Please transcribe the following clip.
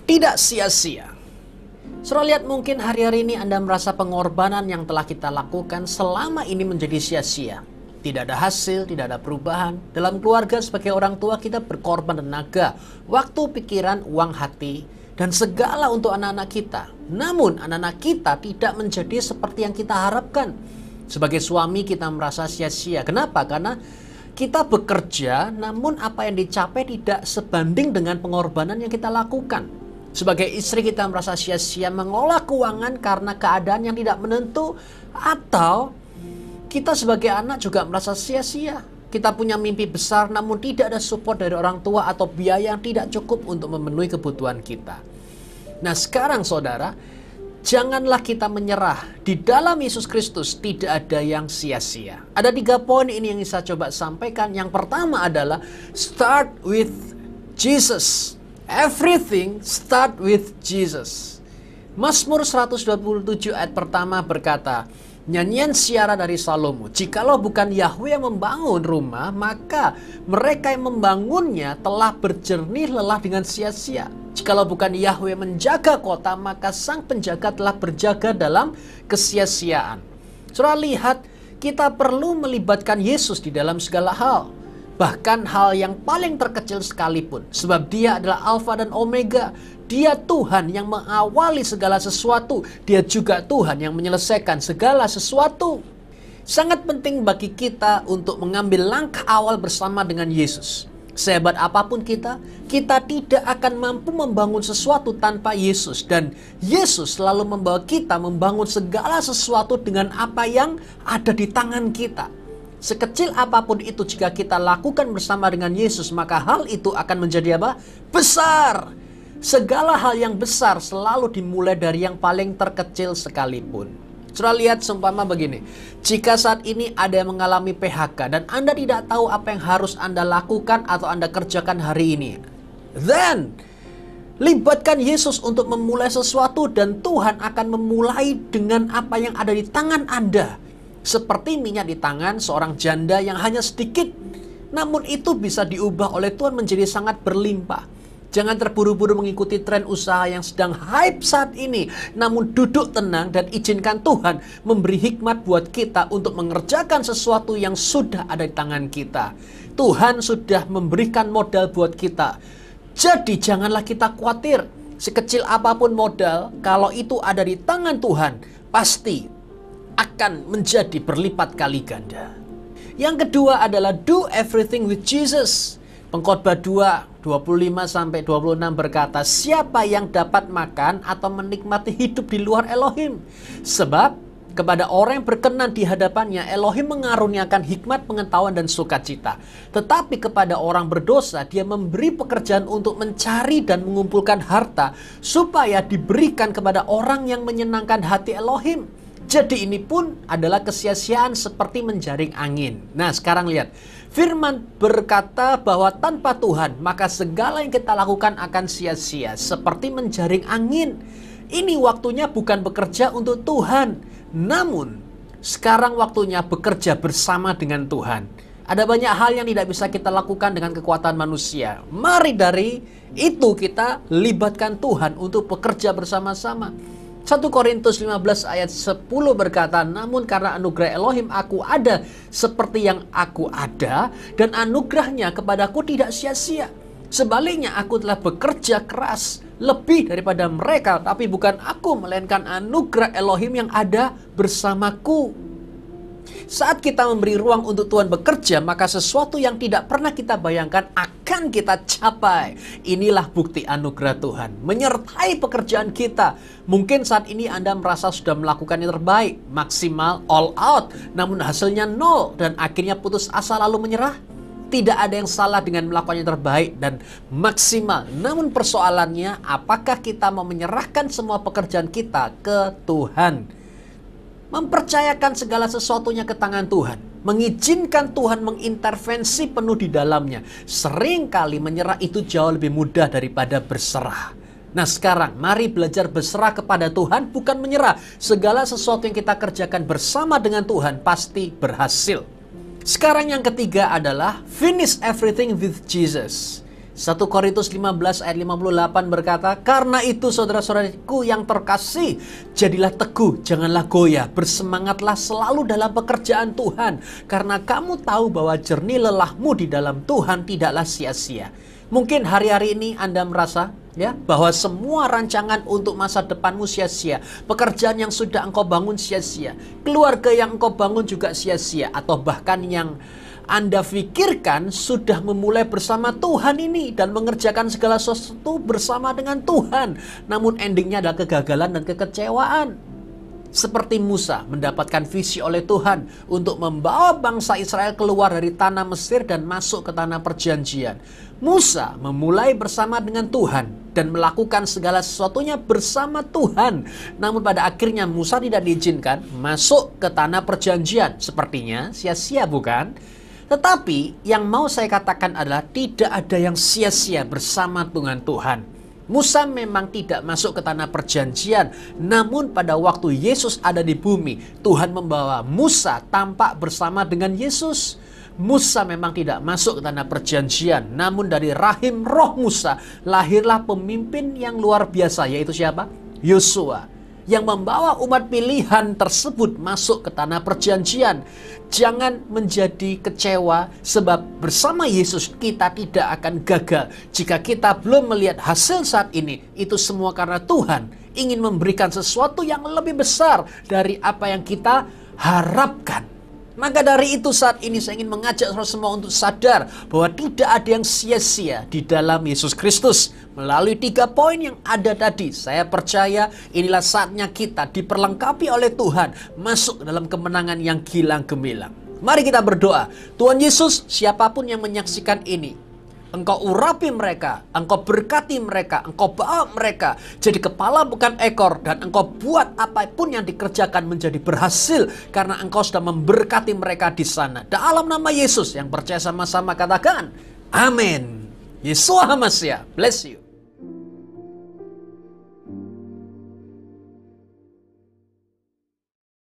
Tidak sia-sia. Saudara lihat, mungkin hari-hari ini Anda merasa pengorbanan yang telah kita lakukan selama ini menjadi sia-sia. Tidak ada hasil, tidak ada perubahan. Dalam keluarga sebagai orang tua kita berkorban tenaga, waktu, pikiran, uang, hati, dan segala untuk anak-anak kita. Namun anak-anak kita tidak menjadi seperti yang kita harapkan. Sebagai suami kita merasa sia-sia. Kenapa? Karena kita bekerja, namun apa yang dicapai tidak sebanding dengan pengorbanan yang kita lakukan. Sebagai istri kita merasa sia-sia mengolah keuangan karena keadaan yang tidak menentu. Atau kita sebagai anak juga merasa sia-sia. Kita punya mimpi besar namun tidak ada support dari orang tua atau biaya yang tidak cukup untuk memenuhi kebutuhan kita. Nah sekarang saudara, janganlah kita menyerah. Di dalam Yesus Kristus tidak ada yang sia-sia. Ada 3 poin ini yang saya coba sampaikan. Yang pertama adalah start with Jesus. Everything start with Jesus. Mazmur 127 ayat pertama berkata, nyanyian siara dari Salomo, jikalau bukan Yahweh yang membangun rumah, maka mereka yang membangunnya telah berjernih lelah dengan sia-sia. Jikalau bukan Yahweh menjaga kota, maka sang penjaga telah berjaga dalam kesia-siaan. Saudara lihat, kita perlu melibatkan Yesus di dalam segala hal. Bahkan hal yang paling terkecil sekalipun. Sebab dia adalah Alfa dan Omega. Dia Tuhan yang mengawali segala sesuatu. Dia juga Tuhan yang menyelesaikan segala sesuatu. Sangat penting bagi kita untuk mengambil langkah awal bersama dengan Yesus. Sehebat apapun kita tidak akan mampu membangun sesuatu tanpa Yesus. Dan Yesus selalu membawa kita membangun segala sesuatu dengan apa yang ada di tangan kita. Sekecil apapun itu jika kita lakukan bersama dengan Yesus, maka hal itu akan menjadi apa? Besar. Segala hal yang besar selalu dimulai dari yang paling terkecil sekalipun. Saudara lihat seumpama begini. Jika saat ini ada yang mengalami PHK dan Anda tidak tahu apa yang harus Anda lakukan atau Anda kerjakan hari ini, then libatkan Yesus untuk memulai sesuatu dan Tuhan akan memulai dengan apa yang ada di tangan Anda. Seperti minyak di tangan seorang janda yang hanya sedikit, namun itu bisa diubah oleh Tuhan menjadi sangat berlimpah. Jangan terburu-buru mengikuti tren usaha yang sedang hype saat ini, namun duduk tenang dan izinkan Tuhan memberi hikmat buat kita untuk mengerjakan sesuatu yang sudah ada di tangan kita. Tuhan sudah memberikan modal buat kita. Jadi janganlah kita khawatir. Sekecil apapun modal, kalau itu ada di tangan Tuhan, pasti akan menjadi berlipat kali ganda. Yang kedua adalah do everything with Jesus. Pengkhotbah 2:25-26 berkata, siapa yang dapat makan atau menikmati hidup di luar Elohim? Sebab kepada orang yang berkenan di hadapannya, Elohim mengaruniakan hikmat, pengetahuan, dan sukacita. Tetapi kepada orang berdosa, dia memberi pekerjaan untuk mencari dan mengumpulkan harta, supaya diberikan kepada orang yang menyenangkan hati Elohim. Jadi ini pun adalah kesia-siaan seperti menjaring angin. Nah sekarang lihat, firman berkata bahwa tanpa Tuhan maka segala yang kita lakukan akan sia-sia seperti menjaring angin. Ini waktunya bukan bekerja untuk Tuhan, namun sekarang waktunya bekerja bersama dengan Tuhan. Ada banyak hal yang tidak bisa kita lakukan dengan kekuatan manusia. Mari dari itu kita libatkan Tuhan untuk bekerja bersama-sama. 1 Korintus 15 ayat 10 berkata, namun karena anugerah Elohim aku ada seperti yang aku ada, dan anugerahnya kepadaku tidak sia-sia. Sebaliknya aku telah bekerja keras lebih daripada mereka, tapi bukan aku melainkan anugerah Elohim yang ada bersamaku. Saat kita memberi ruang untuk Tuhan bekerja, maka sesuatu yang tidak pernah kita bayangkan akan kita capai. Inilah bukti anugerah Tuhan menyertai pekerjaan kita. Mungkin saat ini Anda merasa sudah melakukan yang terbaik, maksimal, all out, namun hasilnya nol dan akhirnya putus asa lalu menyerah. Tidak ada yang salah dengan melakukan yang terbaik dan maksimal. Namun persoalannya, apakah kita mau menyerahkan semua pekerjaan kita ke Tuhan? Mempercayakan segala sesuatunya ke tangan Tuhan, mengizinkan Tuhan mengintervensi penuh di dalamnya. Seringkali menyerah itu jauh lebih mudah daripada berserah. Nah sekarang mari belajar berserah kepada Tuhan, bukan menyerah. Segala sesuatu yang kita kerjakan bersama dengan Tuhan pasti berhasil. Sekarang yang ketiga adalah finish everything with Jesus. 1 Korintus 15 ayat 58 berkata, "Karena itu saudara-saudariku yang terkasih, jadilah teguh, janganlah goyah, bersemangatlah selalu dalam pekerjaan Tuhan, karena kamu tahu bahwa jernih lelahmu di dalam Tuhan tidaklah sia-sia." Mungkin hari-hari ini Anda merasa bahwa semua rancangan untuk masa depanmu sia-sia, pekerjaan yang sudah engkau bangun sia-sia, keluarga yang engkau bangun juga sia-sia, atau bahkan yang Anda pikirkan sudah memulai bersama Tuhan ini dan mengerjakan segala sesuatu bersama dengan Tuhan, namun endingnya adalah kegagalan dan kekecewaan. Seperti Musa mendapatkan visi oleh Tuhan untuk membawa bangsa Israel keluar dari tanah Mesir dan masuk ke tanah perjanjian. Musa memulai bersama dengan Tuhan dan melakukan segala sesuatunya bersama Tuhan. Namun pada akhirnya Musa tidak diizinkan masuk ke tanah perjanjian. Sepertinya sia-sia, bukan? Tetapi yang mau saya katakan adalah tidak ada yang sia-sia bersama dengan Tuhan. Musa memang tidak masuk ke tanah perjanjian, namun pada waktu Yesus ada di bumi, Tuhan membawa Musa tampak bersama dengan Yesus. Musa memang tidak masuk ke tanah perjanjian, namun dari rahim roh Musa lahirlah pemimpin yang luar biasa, yaitu siapa? Yosua, yang membawa umat pilihan tersebut masuk ke tanah perjanjian. Jangan menjadi kecewa, sebab bersama Yesus kita tidak akan gagal. Jika kita belum melihat hasil saat ini, itu semua karena Tuhan ingin memberikan sesuatu yang lebih besar dari apa yang kita harapkan. Maka dari itu saat ini saya ingin mengajak saudara semua untuk sadar bahwa tidak ada yang sia-sia di dalam Yesus Kristus. Melalui 3 poin yang ada tadi, saya percaya inilah saatnya kita diperlengkapi oleh Tuhan masuk dalam kemenangan yang gilang gemilang. Mari kita berdoa. Tuhan Yesus, siapapun yang menyaksikan ini, Engkau urapi mereka, Engkau berkati mereka, Engkau bawa mereka jadi kepala bukan ekor, dan Engkau buat apapun yang dikerjakan menjadi berhasil karena Engkau sudah memberkati mereka di sana. Dalam nama Yesus, yang percaya sama-sama katakan, amin. Yeshua HaMashiach, bless you.